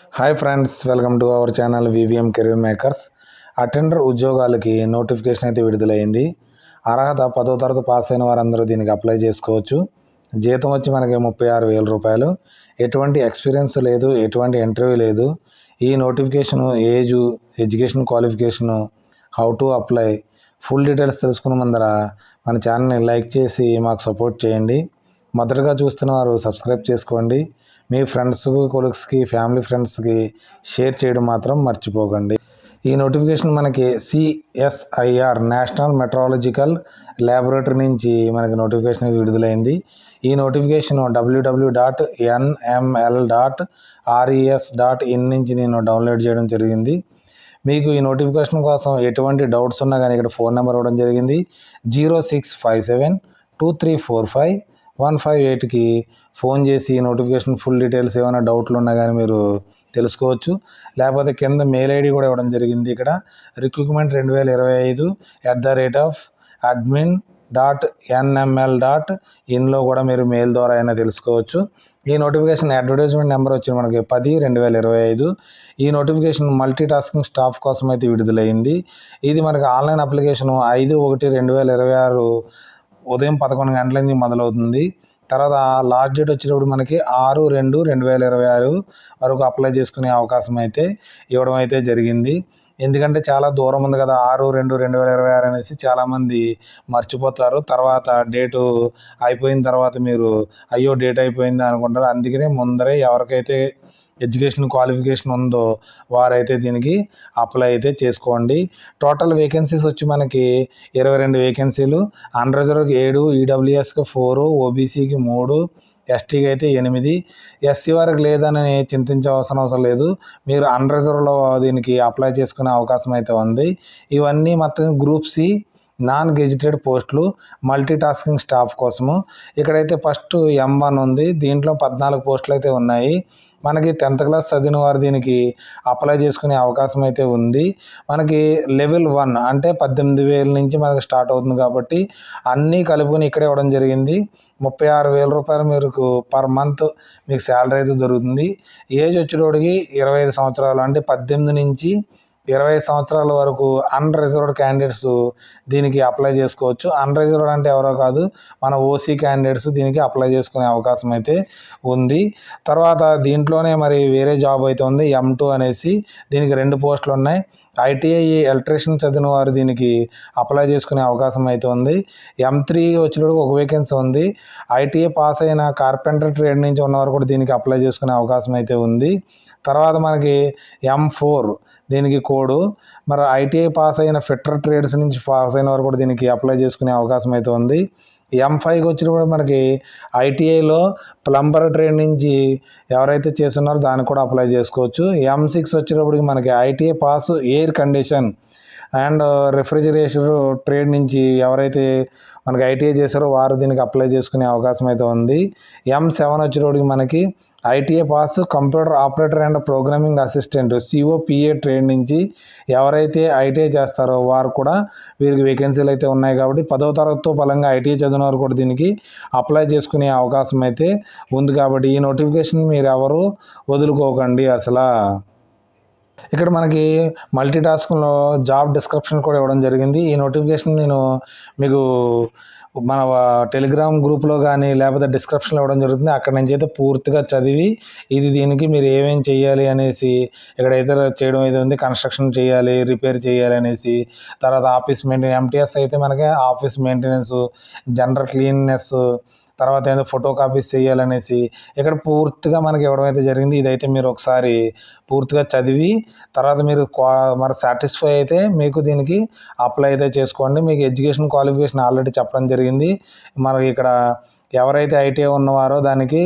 Hi friends, welcome to our channel VVM career makers. Attender ఉద్యోగాలకి notification అయితే విడుదలైంది. అర్హత 10వ తరగతి పాస్ అయిన వారందరూ దీనికి అప్లై చేసుకోవచ్చు. జీతం వచ్చి మనకి 36,000 రూపాయలు. ఎటువంటి ఎక్స్పీరియన్స్ లేదు, ఎటువంటి ఇంటర్వ్యూ లేదు. ఈ notification age, education qualification, how to apply, full details తెలుసుకున్న ముందర మన ఛానల్ని లైక్ చేసి మాకు సపోర్ట్ చేయండి. మొదటగా చూస్తున్న వారు సబ్స్క్రైబ్ చేసుకోండి. మీ ఫ్రెండ్స్కి, కొలీగ్స్కి, ఫ్యామిలీ ఫ్రెండ్స్కి షేర్ చేయడం మాత్రం మర్చిపోకండి. ఈ నోటిఫికేషన్ మనకి సిఎస్ఐఆర్ నేషనల్ మెట్రాలజికల్ ల్యాబొరేటరీ నుంచి మనకి నోటిఫికేషన్ విడుదలైంది. ఈ నోటిఫికేషన్ www.nml.res.in నుంచి నేను డౌన్లోడ్ చేయడం జరిగింది. మీకు ఈ నోటిఫికేషన్ కోసం ఎటువంటి డౌట్స్ ఉన్నా కానీ ఇక్కడ ఫోన్ నెంబర్ ఇవ్వడం జరిగింది. 0657234515 ఫోన్ చేసి నోటిఫికేషన్ ఫుల్ డీటెయిల్స్ ఏమైనా డౌట్లు ఉన్నా కానీ మీరు తెలుసుకోవచ్చు. లేకపోతే కింద మెయిల్ ఐడి కూడా ఇవ్వడం జరిగింది. ఇక్కడ recruitment2025@admin.nml.in కూడా మీరు మెయిల్ ద్వారా అయినా తెలుసుకోవచ్చు. ఈ నోటిఫికేషన్ అడ్వర్టైజ్మెంట్ నెంబర్ వచ్చి మనకి 10/2025. ఈ నోటిఫికేషన్ మల్టీ టాస్కింగ్ స్టాఫ్ కోసం అయితే విడుదలైంది. ఇది మనకి ఆన్లైన్ అప్లికేషన్ 5/1/2026 ఉదయం 11 గంటల నుంచి మొదలవుతుంది. తర్వాత లాస్ట్ డేట్ వచ్చేటప్పుడు మనకి 6/2/2026 వరకు అప్లై చేసుకునే అవకాశం అయితే ఇవ్వడం అయితే జరిగింది. ఎందుకంటే చాలా దూరం ఉంది కదా, 6/2/2026 అనేసి చాలామంది మర్చిపోతారు. తర్వాత డేటు అయిపోయిన తర్వాత మీరు అయ్యో డేట్ అయిపోయింది అనుకుంటారు. అందుకనే ముందరే ఎవరికైతే ఎడ్యుకేషన్ క్వాలిఫికేషన్ ఉందో వారైతే దీనికి అప్లై అయితే చేసుకోండి. టోటల్ వేకెన్సీస్ వచ్చి మనకి 22 వేకెన్సీలు. అన్రిజర్వ్కి 7, ఈడబ్ల్యూఎస్కి 4, ఓబీసీకి 3, ఎస్టీకి అయితే 8. ఎస్సీ వారికి లేదని చింతించే అవసరం లేదు. మీరు అన్రిజర్వ్లో దీనికి అప్లై చేసుకునే అవకాశం అయితే ఉంది. ఇవన్నీ మొత్తం గ్రూప్ సి నాన్ గెజిటెడ్ పోస్టులు మల్టీ టాస్కింగ్ స్టాఫ్ కోసము. ఇక్కడైతే ఫస్ట్ M1 ఉంది. దీంట్లో 14 పోస్టులు అయితే ఉన్నాయి. మనకి 10th క్లాస్ చదివిన వారు దీనికి అప్లై చేసుకునే అవకాశం అయితే ఉంది. మనకి లెవెల్ 1 అంటే 18,000 నుంచి మనకి స్టార్ట్ అవుతుంది కాబట్టి అన్నీ కలుపుకొని ఇక్కడే ఇవ్వడం జరిగింది. 36,000 రూపాయలు మీకు పర్ మంత్ మీకు శాలరీ అయితే దొరుకుతుంది. ఏజ్ వచ్చేటోడికి 25 సంవత్సరాలు, అంటే 18 నుంచి 20 సంవత్సరాల వరకు అన్రిజర్వ్డ్ క్యాండిడేట్స్ దీనికి అప్లై చేసుకోవచ్చు. అన్రిజర్వ్డ్ అంటే ఎవరో కాదు, మన ఓసీ క్యాండిడేట్స్ దీనికి అప్లై చేసుకునే అవకాశం అయితే ఉంది. తర్వాత దీంట్లోనే మరి వేరే జాబ్ అయితే ఉంది, M2 అనేసి. దీనికి 2 పోస్టులు ఉన్నాయి. ఐటీఐ ఎలక్ట్రీషియన్ చదివిన వారు దీనికి అప్లై చేసుకునే అవకాశం అయితే ఉంది. M3 వచ్చేటప్పుడు ఒక వేకెన్సీ ఉంది. ఐటీఐ పాస్ అయిన కార్పెంటర్ ట్రేడ్ నుంచి ఉన్నవారు కూడా దీనికి అప్లై చేసుకునే అవకాశం అయితే ఉంది. తర్వాత మనకి M4 దీనికి కోడ్. మరి ఐటీఐ పాస్ అయిన ఫిట్టర్ ట్రేడ్స్ నుంచి పాస్ అయిన వారు కూడా దీనికి అప్లై చేసుకునే అవకాశం అయితే ఉంది. M5కి వచ్చినప్పుడు మనకి ఐటీఐలో ప్లంబర్ ట్రేడ్ నుంచి ఎవరైతే చేస్తున్నారో దానికి కూడా అప్లై చేసుకోవచ్చు. M6 వచ్చేటప్పటికి మనకి ITI pass air condition and refrigeration trade నుంచి ఎవరైతే మనకి ఐటీఐ చేశారో వారు దీనికి అప్లై చేసుకునే అవకాశం అయితే ఉంది. M7 వచ్చేటప్పటికి మనకి ITI pass computer operator and programming assistant COPA trade నుంచి ఎవరైతే ఐటీఐ చేస్తారో వారు కూడా వీరికి వేకెన్సీలు అయితే ఉన్నాయి. కాబట్టి 10వ తరగతితో బలంగా ఐటీఐ చదివిన వారు కూడా దీనికి అప్లై చేసుకునే అవకాశం అయితే ఉంది. కాబట్టి ఈ నోటిఫికేషన్ మీరు ఎవరు వదులుకోకండి అసలు. ఇక్కడ మనకి మల్టీ టాస్క్లో జాబ్ డిస్క్రిప్షన్ కూడా ఇవ్వడం జరిగింది. ఈ నోటిఫికేషన్ నేను మీకు మన టెలిగ్రామ్ గ్రూప్లో కానీ లేకపోతే డిస్క్రిప్షన్లో ఇవ్వడం జరుగుతుంది. అక్కడ నుంచి అయితే పూర్తిగా చదివి దీనికి మీరు ఏమేమి చేయాలి అనేసి ఇక్కడైతే చేయడం అయితే ఉంది. కన్స్ట్రక్షన్ చేయాలి, రిపేర్ చేయాలి అనేసి. తర్వాత ఆఫీస్ మెయింటెనెన్స్, MTS అయితే మనకి ఆఫీస్ మెయింటెనెన్స్, జనరల్ క్లీన్నెస్, తర్వాత ఏదో ఫోటో కాపీస్ చేయాలనేసి ఇక్కడ పూర్తిగా మనకి ఇవ్వడం అయితే జరిగింది. ఇదైతే మీరు ఒకసారి పూర్తిగా చదివి తర్వాత మీరు మరి సాటిస్ఫై అయితే మీకు దీనికి అప్లై అయితే చేసుకోండి. మీకు ఎడ్యుకేషన్ క్వాలిఫికేషన్ ఆల్రెడీ చెప్పడం జరిగింది. మనకి ఇక్కడ ఎవరైతే ఐటీఐ ఉన్నవారో దానికి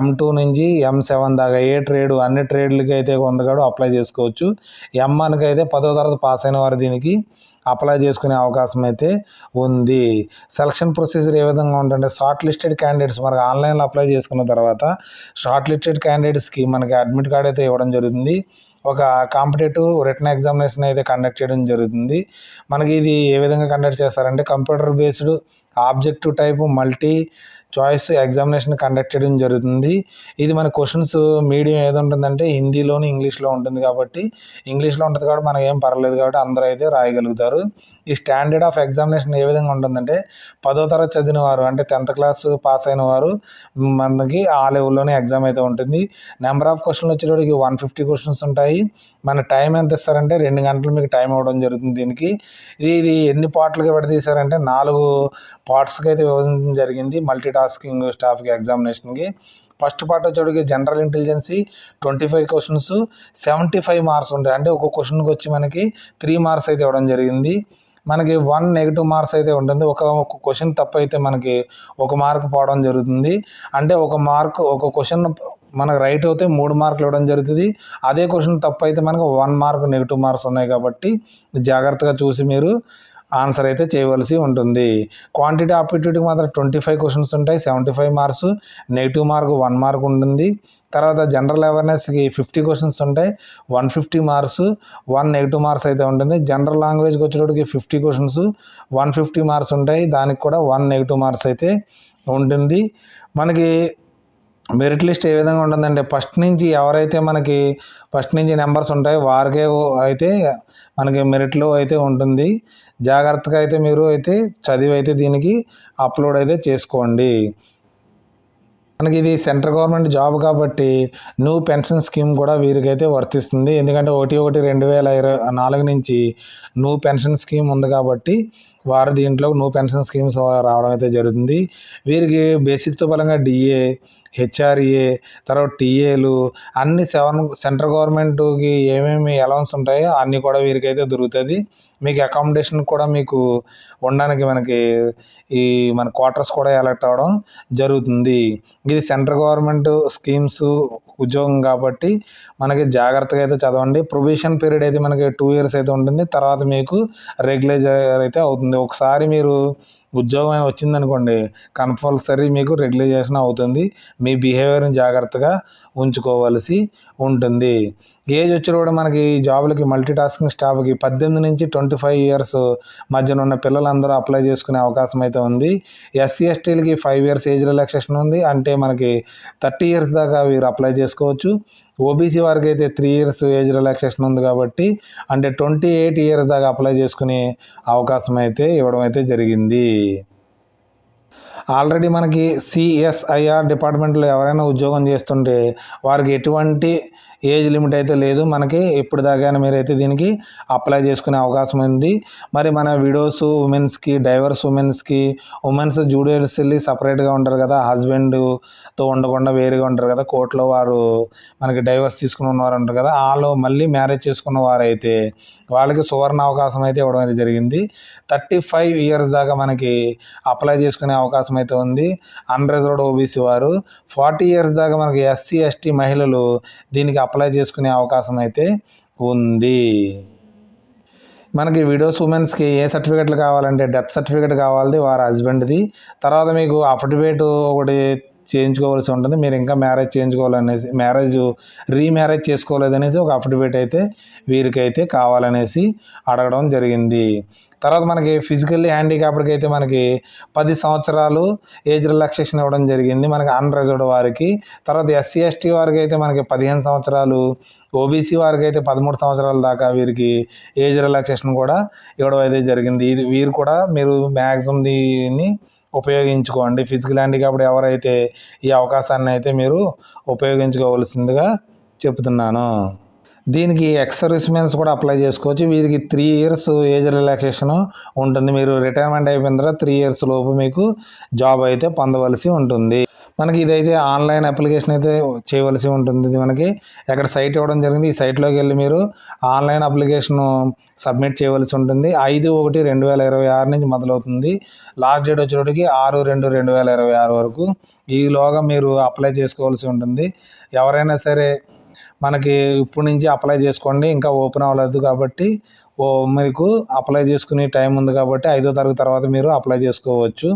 M2 నుంచి M7 దాకా ఏ ట్రేడ్ అన్ని ట్రేడ్లకి అయితే పొందగాడో అప్లై చేసుకోవచ్చు. M1కి అయితే 10వ తరగతి పాస్ అయిన వారు దీనికి అప్లై చేసుకునే అవకాశం అయితే ఉంది. సెలక్షన్ ప్రొసీజర్ ఏ విధంగా ఉంటుందంటే షార్ట్ లిస్టెడ్ క్యాండిడేట్స్ మనకి ఆన్లైన్లో అప్లై చేసుకున్న తర్వాత షార్ట్ లిస్టెడ్ క్యాండిడేట్స్కి మనకి అడ్మిట్ కార్డ్ అయితే ఇవ్వడం జరుగుతుంది. ఒక కాంపిటేటివ్ రిటన్ ఎగ్జామినేషన్ అయితే కండక్ట్ చేయడం జరుగుతుంది. మనకి ఇది ఏ విధంగా కండక్ట్ చేస్తారంటే computer based objective type multi choice examination conduct చేయడం జరుగుతుంది. ఇది మన క్వశ్చన్స్ మీడియం ఏది ఉంటుందంటే హిందీలోను, ఇంగ్లీష్లో ఉంటుంది కాబట్టి ఇంగ్లీష్లో ఉంటుంది కాబట్టి మనకి ఏం పర్లేదు కాబట్టి అందరూ అయితే రాయగలుగుతారు. ఈ స్టాండర్డ్ ఆఫ్ ఎగ్జామినేషన్ ఏ విధంగా ఉంటుందంటే 10వ తరగతి చదివిన వారు అంటే 10th క్లాస్ పాస్ అయిన వారు మనకి ఆ లెవెల్లోనే ఎగ్జామ్ అయితే ఉంటుంది. నెంబర్ ఆఫ్ క్వశ్చన్లు వచ్చేటప్పటికి 150 క్వశ్చన్స్ ఉంటాయి. మన టైం ఎంత ఇస్తారంటే 2 గంటలు మీకు టైం ఇవ్వడం జరుగుతుంది దీనికి. ఇది ఎన్ని పార్ట్లుగా విడదీశారంటే 4 పార్ట్స్‌కి అయితే విభజించడం జరిగింది మల్టీ టాస్కింగ్ స్టాఫ్‌కి ఎగ్జామినేషన్‌కి. ఫస్ట్ పార్ట్ వచ్చేటప్పటికి జనరల్ ఇంటెలిజెన్సీ 25 క్వశ్చన్స్ 75 మార్క్స్ ఉంటాయి. అంటే ఒక క్వశ్చన్‌కి వచ్చి మనకి 3 మార్క్స్ అయితే ఇవ్వడం జరిగింది. మనకి 1 నెగెటివ్ మార్క్స్ అయితే ఉంటుంది. ఒక క్వశ్చన్ తప్పు అయితే మనకి 1 మార్క్ పోవడం జరుగుతుంది. అంటే ఒక క్వశ్చన్ మనకు రైట్ అయితే 3 మార్కులు ఇవ్వడం జరుగుతుంది. అదే క్వశ్చన్ తప్పు అయితే మనకు 1 మార్క్ నెగెటివ్ మార్క్స్ ఉన్నాయి కాబట్టి జాగ్రత్తగా చూసి మీరు ఆన్సర్ అయితే చేయవలసి ఉంటుంది. క్వాంటిటీ ఆప్టిట్యూడ్కి మాత్రం 25 క్వశ్చన్స్ ఉంటాయి, 75 మార్క్స్, నెగిటివ్ మార్క్ 1 మార్క్ ఉంటుంది. తర్వాత జనరల్ అవేర్నెస్కి 50 క్వశ్చన్స్ ఉంటాయి, 150 మార్క్స్, 1 నెగిటివ్ మార్క్స్ అయితే ఉంటుంది. జనరల్ లాంగ్వేజ్కి వచ్చేటప్పటికి 50 క్వశ్చన్స్ 150 మార్క్స్ ఉంటాయి, దానికి కూడా 1 నెగిటివ్ మార్క్స్ అయితే ఉంటుంది. మనకి మెరిట్ లిస్ట్ ఏ విధంగా ఉంటుందంటే ఫస్ట్ నుంచి నెంబర్స్ ఉంటాయి వారికే అయితే మనకి మెరిట్లో అయితే ఉంటుంది. జాగ్రత్తగా అయితే మీరు అయితే చదివి అయితే దీనికి అప్లోడ్ అయితే చేసుకోండి. మనకి ఇది సెంట్రల్ గవర్నమెంట్ జాబ్ కాబట్టి న్యూ పెన్షన్ స్కీమ్ కూడా వీరికైతే వర్తిస్తుంది. ఎందుకంటే 1/1/2024 నుంచి న్యూ పెన్షన్ స్కీమ్ ఉంది కాబట్టి వారు దీంట్లో న్యూ పెన్షన్ స్కీమ్స్ రావడం అయితే జరుగుతుంది. వీరికి బేసిక్తో పరంగా డిఏ, హెచ్ఆర్ఏ, తర్వాత టీఏలు అన్ని సెంట్రల్ గవర్నమెంట్కి ఏమేమి అలవన్స్ ఉంటాయో అన్నీ కూడా వీరికైతే దొరుకుతుంది. మీకు అకామిడేషన్ కూడా మీకు ఉండడానికి మన క్వార్టర్స్ కూడా ఎలక్ట్ అవ్వడం జరుగుతుంది. ఇది సెంట్రల్ గవర్నమెంట్ స్కీమ్స్ ఉద్యోగం కాబట్టి మనకి జాగ్రత్తగా అయితే చదవండి. ప్రొబేషన్ పీరియడ్ అయితే మనకి 2 ఇయర్స్ అయితే ఉంటుంది. తర్వాత మీకు రెగ్యులైజర్ అయితే అవుతుంది. ఒకసారి మీరు ఉద్యోగం వచ్చిందనుకోండి కంపల్సరీ మీకు రెగ్యులైజేషన్ అవుతుంది. మీ బిహేవియర్ని జాగ్రత్తగా ఉంచుకోవలసి ఉంటుంది. ఏజ్ వచ్చి కూడా మనకి జాబులకి మల్టీ టాస్కింగ్ స్టాఫ్కి 18 నుంచి 25 ఇయర్స్ మధ్యన ఉన్న పిల్లలందరూ అప్లై చేసుకునే అవకాశం అయితే ఉంది. ఎస్సీ ఎస్టీలకి 5 ఇయర్స్ ఏజ్ రిలాక్సేషన్ ఉంది. అంటే మనకి 30 ఇయర్స్ దాకా వీరు అప్లై చేసుకోవచ్చు. ఓబీసీ వారికి అయితే 3 ఇయర్స్ ఏజ్ రిలాక్సేషన్ ఉంది కాబట్టి అంటే 28 ఇయర్స్ దాకా అప్లై చేసుకునే అవకాశం అయితే ఇవ్వడం అయితే జరిగింది. ఆల్రెడీ మనకి సిఎస్ఐఆర్ డిపార్ట్మెంట్లో ఎవరైనా ఉద్యోగం చేస్తుంటే వారికి ఎటువంటి ఏజ్ లిమిట్ అయితే లేదు. మనకి ఎప్పుడు దాకా మీరైతే దీనికి అప్లై చేసుకునే అవకాశం ఉంది. మరి మన విడోస్ ఉమెన్స్కి, డైవర్స్ ఉమెన్స్ జూడిషియల్ వెళ్ళి సపరేట్గా ఉంటారు కదా, హస్బెండ్తో ఉండకుండా వేరుగా ఉంటారు కదా, కోర్టులో వారు మనకి డైవర్స్ తీసుకుని ఉన్నవారు ఉంటారు కదా, వాళ్ళు మళ్ళీ మ్యారేజ్ చేసుకున్న వారైతే వాళ్ళకి సువర్ణ అవకాశం అయితే ఇవ్వడం అయితే జరిగింది. 35 ఇయర్స్ దాకా మనకి అప్లై చేసుకునే అవకాశం అయితే ఉంది అన్రిజర్వ్డ్ ఓబీసీ వారు. 40 ఇయర్స్ దాకా మనకి ఎస్సీ ఎస్టీ మహిళలు దీనికి అప్లై చేసుకునే అవకాశం అయితే ఉంది. మనకి విడోస్ ఉమెన్స్కి ఏ సర్టిఫికెట్లు కావాలంటే డెత్ సర్టిఫికెట్ కావాలి వారి హస్బెండ్ది. తర్వాత మీకు అఫిడవిట్ ఒకటి చేయించుకోవాల్సి ఉంటుంది. మీరు ఇంకా మ్యారేజ్ చేయించుకోవాలనేసి రీమ్యారేజ్ చేసుకోలేదనేసి ఒక అఫిడవిట్ అయితే వీరికైతే కావాలనేసి అడగడం జరిగింది. తర్వాత మనకి ఫిజికల్లీ హ్యాండిక్యాప్డ్కి అయితే మనకి 10 సంవత్సరాలు ఏజ్ రిలాక్సేషన్ ఇవ్వడం జరిగింది మనకి అన్రిజర్వ్డ్ వారికి. తర్వాత ఎస్సీ ఎస్టీ వారికి అయితే మనకి 15 సంవత్సరాలు, ఓబీసీ వారికి అయితే 13 సంవత్సరాల దాకా వీరికి ఏజ్ రిలాక్సేషన్ కూడా ఇవ్వడం అయితే జరిగింది. వీరు కూడా మీరు మ్యాక్సిమం దీన్ని ఉపయోగించుకోండి. ఫిజికల్ హ్యాండిక్యాప్డ్ ఎవరైతే ఈ అవకాశాన్ని అయితే మీరు ఉపయోగించుకోవాల్సిందిగా చెప్తున్నాను. దీనికి ఎక్స్ సర్వీస్మెన్స్ కూడా అప్లై చేసుకోవచ్చు. వీరికి 3 ఇయర్స్ ఏజ్ రిలాక్సేషన్ ఉంటుంది. మీరు రిటైర్మెంట్ అయిపోయిన తర్వాత 3 ఇయర్స్ లోపు మీకు జాబ్ అయితే పొందవలసి ఉంటుంది. మనకి ఇదైతే ఆన్లైన్ అప్లికేషన్ అయితే చేయవలసి ఉంటుంది. ఇది మనకి ఎక్కడ సైట్ ఇవ్వడం జరిగింది. ఈ సైట్లోకి వెళ్ళి మీరు ఆన్లైన్ అప్లికేషన్ సబ్మిట్ చేయవలసి ఉంటుంది. 5/1/2026 నుంచి మొదలవుతుంది. లాస్ట్ డేట్ వచ్చేటప్పటికి 6/2/2026 వరకు. ఈలోగా మీరు అప్లై చేసుకోవాల్సి ఉంటుంది. ఎవరైనా సరే మనకి ఇప్పుడు నుంచి అప్లై చేసుకోండి. ఇంకా ఓపెన్ అవ్వలేదు కాబట్టి మీకు అప్లై చేసుకునే టైం ఉంది కాబట్టి 5వ తరగతి తర్వాత మీరు అప్లై చేసుకోవచ్చు.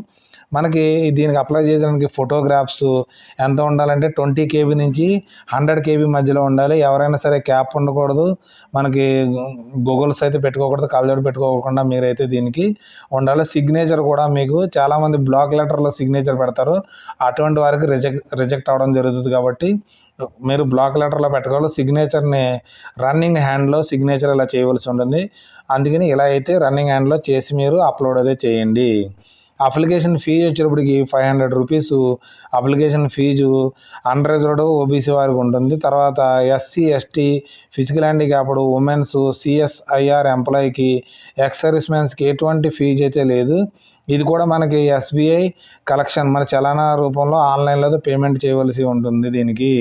మనకి దీనికి అప్లై చేయడానికి ఫోటోగ్రాఫ్స్ ఎంత ఉండాలంటే 20 KB నుంచి 100 KB మధ్యలో ఉండాలి. ఎవరైనా సరే క్యాప్ ఉండకూడదు, మనకి గూగుల్స్ అయితే పెట్టుకోకూడదు, కళ్ళజోడు పెట్టుకోకుండా మీరైతే దీనికి ఉండాలి. సిగ్నేచర్ కూడా మీకు చాలామంది బ్లాక్ లెటర్లో సిగ్నేచర్ పెడతారు, అటువంటి వారికి రిజెక్ట్ అవ్వడం జరుగుతుంది. కాబట్టి మీరు బ్లాక్ లెటర్లో పెట్టుకోవాలి. సిగ్నేచర్ని రన్నింగ్ హ్యాండ్లో సిగ్నేచర్ ఇలా చేయవలసి ఉంటుంది. అందుకని ఇలా అయితే రన్నింగ్ హ్యాండ్లో చేసి మీరు అప్లోడ్ అయితే చేయండి. అప్లికేషన్ ఫీజు వచ్చేటప్పటికి 500 rupees application fee unreserved OBC వారికి ఉంటుంది. తర్వాత SC ST physical handicapped womens CSIR ఎంప్లాయీకి ఎక్స్ సర్వీస్ మ్యాన్స్కి ఎటువంటి ఫీజు అయితే లేదు. ఇది కూడా మనకి ఎస్బీఐ కలెక్షన్ మన చలానా రూపంలో ఆన్లైన్లో పేమెంట్ చేయవలసి ఉంటుంది. దీనికి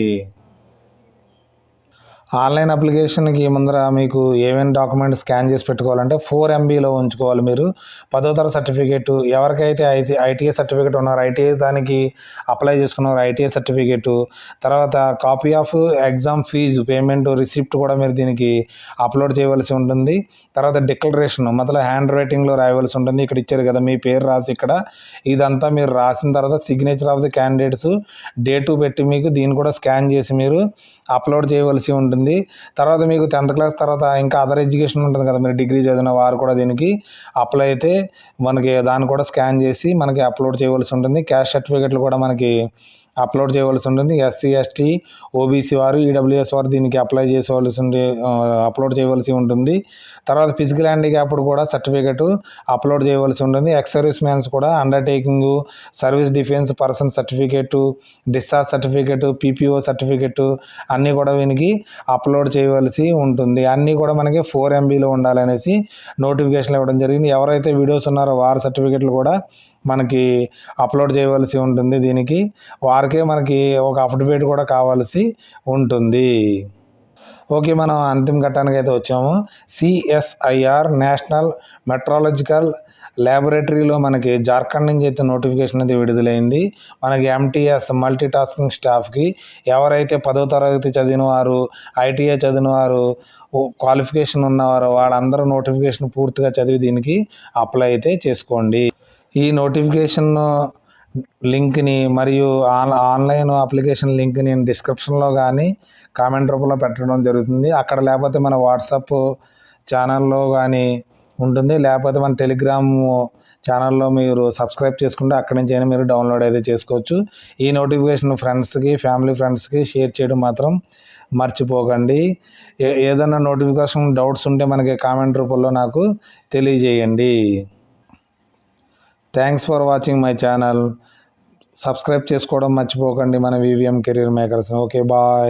ఆన్లైన్ అప్లికేషన్కి ముందర మీకు ఏమేమి డాక్యుమెంట్ స్కాన్ చేసి పెట్టుకోవాలంటే 4 MBలో ఉంచుకోవాలి. మీరు 10వ తరగతి సర్టిఫికేటు, ఎవరికైతే ఐటీఐ సర్టిఫికేట్ ఉన్నారో ఐటీఐ దానికి అప్లై చేసుకున్నారు ఐటీఐ సర్టిఫికేటు, తర్వాత copy of exam fee payment receipt కూడా మీరు దీనికి అప్లోడ్ చేయవలసి ఉంటుంది. తర్వాత డిక్లరేషన్ మొదలు హ్యాండ్ రైటింగ్లో రాయవలసి ఉంటుంది. ఇక్కడ ఇచ్చారు కదా మీ పేరు రాసి ఇక్కడ ఇదంతా మీరు రాసిన తర్వాత signature of the candidates date పెట్టి మీకు దీన్ని కూడా స్కాన్ చేసి మీరు అప్లోడ్ చేయవలసి ఉంటుంది. తర్వాత మీకు 10th క్లాస్ తర్వాత ఇంకా అదర్ ఎడ్యుకేషన్ ఉంటుంది కదా, మీరు డిగ్రీ చదివిన వారు కూడా దీనికి అప్లై అయితే మనకి దాన్ని కూడా స్కాన్ చేసి మనకి అప్లోడ్ చేయవలసి ఉంటుంది. క్యాస్ట్ సర్టిఫికేట్లు కూడా మనకి అప్లోడ్ చేయవలసి ఉంటుంది. ఎస్సీ ఎస్టీ ఓబీసీ వారు ఈడబ్ల్యూఎస్ వారు దీనికి అప్లోడ్ చేయవలసి ఉంటుంది. తర్వాత ఫిజికల్ హ్యాండిక్యాప్డ్ కూడా సర్టిఫికేట్ అప్లోడ్ చేయవలసి ఉంటుంది. ఎక్స్ సర్వీస్ మ్యాన్స్ కూడా undertaking service defence person certificate, discharge certificate, PPO certificate అన్నీ కూడా దీనికి అప్లోడ్ చేయవలసి ఉంటుంది. అన్నీ కూడా మనకి 4 MBలో ఉండాలనేసి నోటిఫికేషన్ ఇవ్వడం జరిగింది. ఎవరైతే వీడియోస్ ఉన్నారో వారి సర్టిఫికేట్లు కూడా మనకి అప్లోడ్ చేయవలసి ఉంటుంది. దీనికి వారికే మనకి ఒక అఫిడవిట్ కూడా కావాల్సి ఉంటుంది. ఓకే, మనం అంతిమ ఘట్టానికి అయితే వచ్చాము. సిఎస్ఐఆర్ నేషనల్ మెట్రాలజికల్ ల్యాబొరేటరీలో మనకి జార్ఖండ్ నుంచి అయితే నోటిఫికేషన్ అయితే విడుదలైంది. మనకి ఎంటీఎస్ మల్టీ టాస్కింగ్ స్టాఫ్కి ఎవరైతే 10వ తరగతి చదివిన వారు, ఐటీఐ చదివిన వారు, క్వాలిఫికేషన్ ఉన్నవారు వాళ్ళందరూ నోటిఫికేషన్ పూర్తిగా చదివి దీనికి అప్లై అయితే చేసుకోండి. ఈ నోటిఫికేషన్ లింక్ని మరియు ఆన్లైన్ అప్లికేషన్ లింక్ నేను డిస్క్రిప్షన్లో కానీ కామెంట్ రూపంలో పెట్టడం జరుగుతుంది. అక్కడ లేకపోతే మన వాట్సాప్ ఛానల్లో కానీ ఉంటుంది, లేకపోతే మన టెలిగ్రామ్ ఛానల్లో మీరు సబ్స్క్రైబ్ చేసుకుంటే అక్కడి నుంచి అయినా మీరు డౌన్లోడ్ అయితే చేసుకోవచ్చు. ఈ నోటిఫికేషన్ ఫ్రెండ్స్కి ఫ్యామిలీ ఫ్రెండ్స్కి షేర్ చేయడం మాత్రం మర్చిపోకండి. ఏదైనా నోటిఫికేషన్ డౌట్స్ ఉంటే మనకి కామెంట్ రూపంలో నాకు తెలియజేయండి. Thanks for watching my channel. Subscribe చేసుకోవడం మర్చిపోకండి మన VVM career makers. Okay, bye.